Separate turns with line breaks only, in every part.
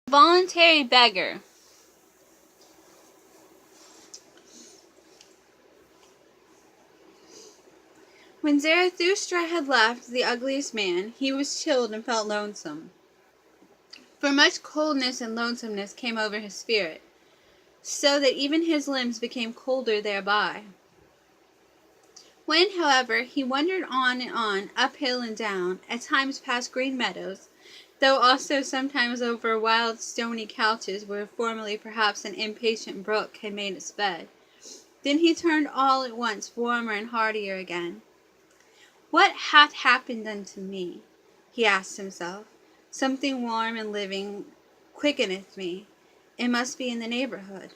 Voluntary Beggar. When Zarathustra had left the ugliest man, he was chilled and felt lonesome. For much coldness and lonesomeness came over his spirit, so that even his limbs became colder thereby. When, however, he wandered on and on, up hill and down, at times past green meadows, though also sometimes over wild stony couches where formerly perhaps an impatient brook had made its bed, then he turned all at once warmer and heartier again. "What hath happened unto me?" he asked himself. "Something warm and living quickeneth me. It must be in the neighborhood.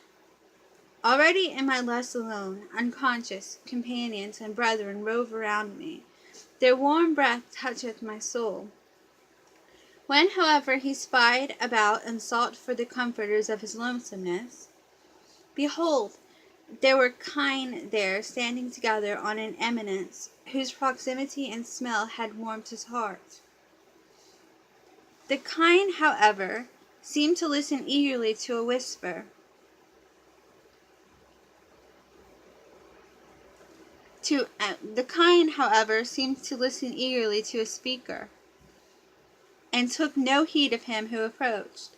Already am I less alone, unconscious, companions and brethren rove around me. Their warm breath toucheth my soul." When, however, he spied about and sought for the comforters of his lonesomeness, behold, there were kine there standing together on an eminence, whose proximity and smell had warmed his heart. The kine, however, seemed to listen eagerly to a whisper. The kine, however, seemed to listen eagerly to a speaker, and took no heed of him who approached.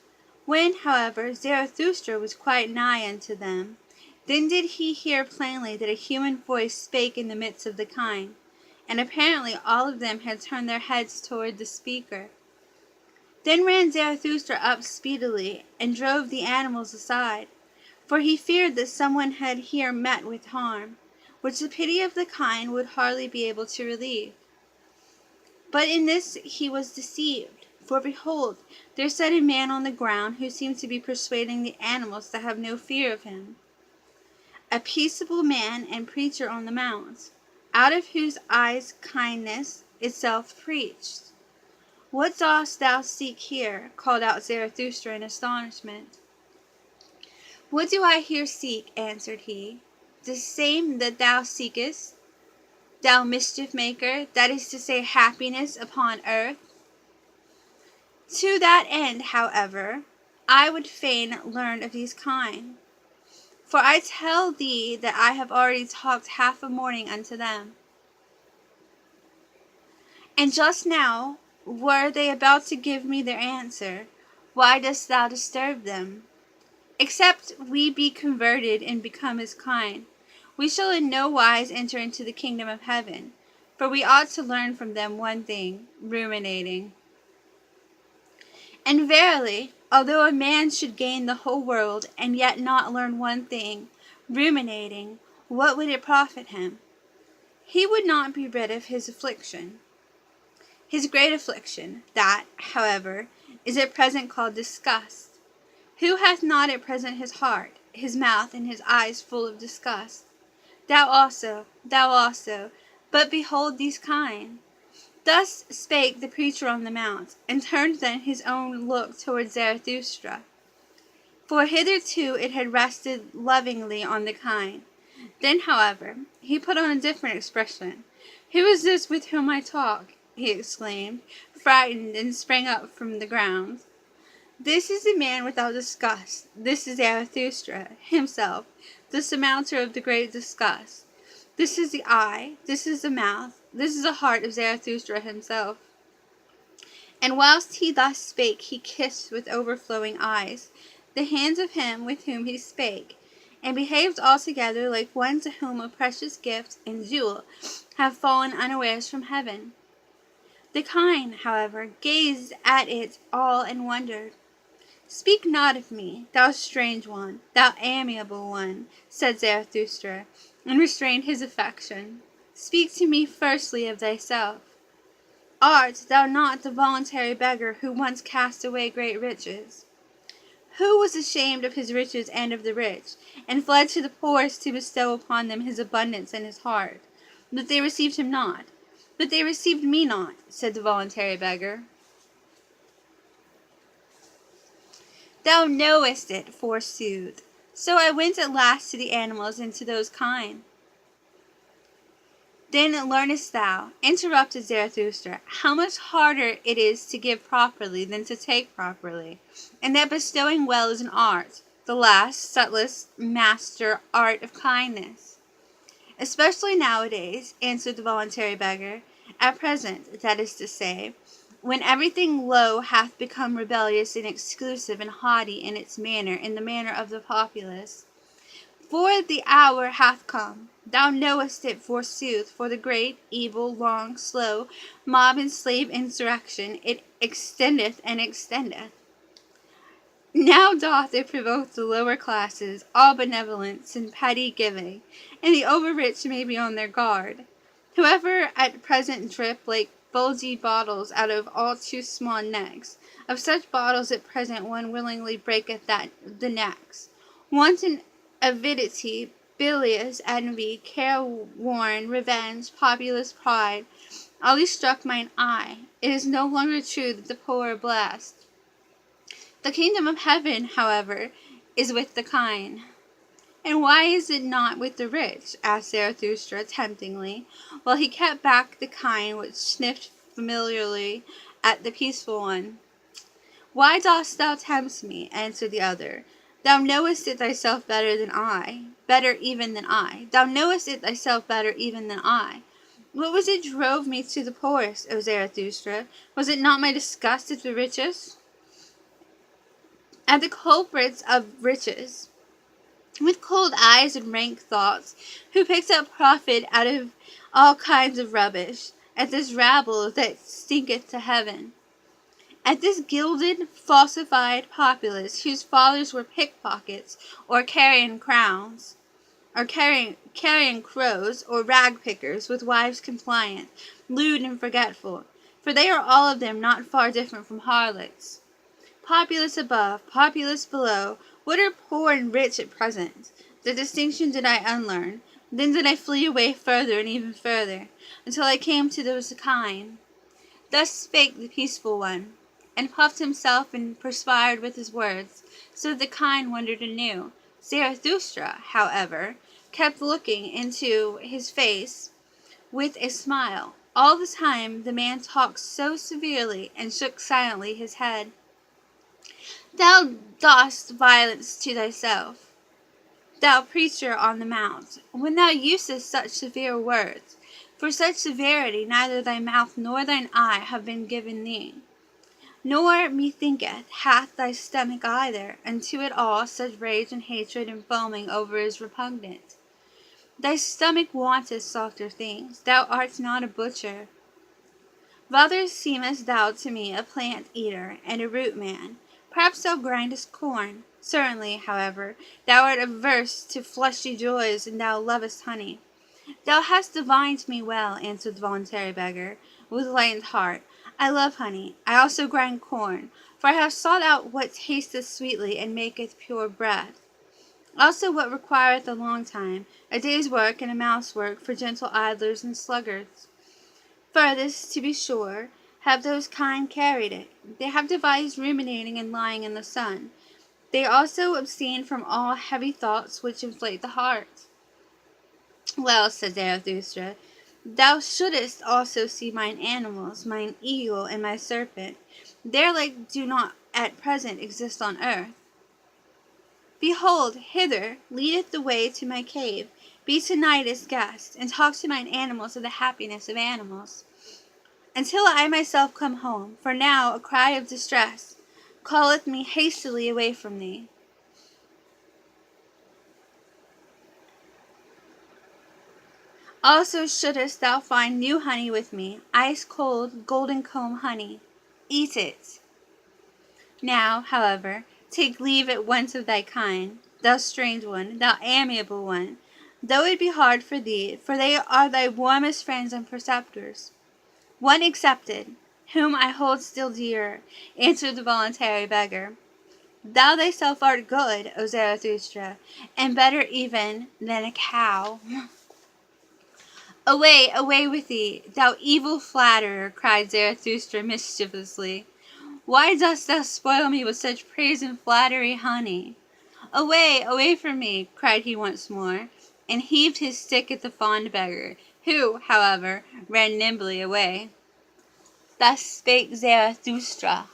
When, however, Zarathustra was quite nigh unto them, then did he hear plainly that a human voice spake in the midst of the kine, and apparently all of them had turned their heads toward the speaker. Then ran Zarathustra up speedily, and drove the animals aside, for he feared that someone had here met with harm, which the pity of the kine would hardly be able to relieve. But in this he was deceived, for behold, there sat a man on the ground who seemed to be persuading the animals to have no fear of him, a peaceable man and preacher on the mount, out of whose eyes kindness itself preached. "What dost thou seek here?" called out Zarathustra in astonishment. "What do I here seek?" answered he. "The same that thou seekest, thou mischief maker, that is to say, happiness upon earth. To that end, however, I would fain learn of these kine. For I tell thee that I have already talked half a morning unto them. And just now, were they about to give me their answer, why dost thou disturb them? Except we be converted and become as kine, we shall in no wise enter into the kingdom of heaven, for we ought to learn from them one thing, ruminating. And verily, although a man should gain the whole world and yet not learn one thing, ruminating, what would it profit him? He would not be rid of his affliction. His great affliction, that, however, is at present called disgust. Who hath not at present his heart, his mouth, and his eyes full of disgust? Thou also, but behold these kine." Thus spake the preacher on the mount, and turned then his own look toward Zarathustra. For hitherto it had rested lovingly on the kine. Then, however, he put on a different expression. "Who is this with whom I talk?" he exclaimed, frightened, and sprang up from the ground. "This is the man without disgust. This is Zarathustra himself, the surmounter of the great disgust. This is the eye, this is the mouth, this is the heart of Zarathustra himself." And whilst he thus spake, he kissed with overflowing eyes the hands of him with whom he spake, and behaved altogether like one to whom a precious gift and jewel have fallen unawares from heaven. The kine, however, gazed at it all and wondered. "Speak not of me, thou strange one, thou amiable one," said Zarathustra, and restrained his affection. "Speak to me firstly of thyself. Art thou not the voluntary beggar who once cast away great riches? Who was ashamed of his riches and of the rich, and fled to the poorest to bestow upon them his abundance and his heart? But they received him not. But they received me not," said the voluntary beggar. "Thou knowest it, forsooth. So I went at last to the animals and to those kine. Then learnest thou, interrupted Zarathustra, how much harder it is to give properly than to take properly, and that bestowing well is an art, the last, subtlest, master art of kindness. Especially nowadays, answered the voluntary beggar, at present, that is to say, when everything low hath become rebellious and exclusive and haughty in its manner, in the manner of the populace. For the hour hath come, thou knowest it forsooth, for the great, evil, long, slow, mob and slave insurrection, it extendeth and extendeth. Now doth it provoke the lower classes, all benevolence and petty giving, and the over-rich may be on their guard. Whoever at present drip like bulgy bottles out of all too small necks, of such bottles at present one willingly breaketh the necks. Wanton avidity, bilious envy, careworn revenge, populous pride, all these struck mine eye. It is no longer true that the poor are blessed. The kingdom of heaven, however, is with the kind. And why is it not with the rich? Asked Zarathustra temptingly, while he kept back the kind which sniffed familiarly at the peaceful one. Why dost thou tempt me? Answered the other. Thou knowest it thyself better than I, better even than I. Thou knowest it thyself better even than I. What was it drove me to the poorest, O Zarathustra? Was it not my disgust at the richest? At the culprits of riches, with cold eyes and rank thoughts, who picks up profit out of all kinds of rubbish, at this rabble that stinketh to heaven, at this gilded, falsified populace, whose fathers were pickpockets, or carrion crowns, or carrion crows, or rag pickers, with wives compliant, lewd and forgetful, for they are all of them not far different from harlots. Populace above, populace below, what are poor and rich at present? The distinction did I unlearn. Then did I flee away further and even further, until I came to those kind. Thus spake the peaceful one, and puffed himself and perspired with his words, so that the kind wondered anew. Zarathustra, however, kept looking into his face with a smile. All the time the man talked so severely and shook silently his head. Thou dost violence to thyself, thou preacher on the mount, when thou usest such severe words. For such severity neither thy mouth nor thine eye have been given thee. Nor, methinketh, hath thy stomach either, and to it all such rage and hatred and foaming over is repugnant. Thy stomach wanteth softer things. Thou art not a butcher. Rather seemest thou to me a plant eater and a root man. Perhaps thou grindest corn. Certainly, however, thou art averse to fleshy joys, and thou lovest honey. Thou hast divined me well, answered the voluntary beggar, with lightened heart. I love honey. I also grind corn, for I have sought out what tasteth sweetly and maketh pure breath. Also what requireth a long time, a day's work and a mouth's work for gentle idlers and sluggards. Furthest, to be sure, have those kind carried it. They have devised ruminating and lying in the sun. They also abstain from all heavy thoughts which inflate the heart. Well, said Zarathustra, thou shouldest also see mine animals, mine eagle and my serpent. Their like do not at present exist on earth. Behold, hither leadeth the way to my cave. Be tonight its guest, and talk to mine animals of the happiness of animals, until I myself come home, for now a cry of distress calleth me hastily away from thee. Also shouldest thou find new honey with me, ice-cold, golden-comb honey. Eat it. Now, however, take leave at once of thy kind, thou strange one, thou amiable one, though it be hard for thee, for they are thy warmest friends and preceptors. One excepted, whom I hold still dearer, answered the voluntary beggar. Thou thyself art good, O Zarathustra, and better even than a cow. Away, away with thee, thou evil flatterer, cried Zarathustra mischievously. Why dost thou spoil me with such praise and flattery, honey? Away, away from me, cried he once more, and heaved his stick at the fond beggar, who, however, ran nimbly away. Thus spake Zarathustra.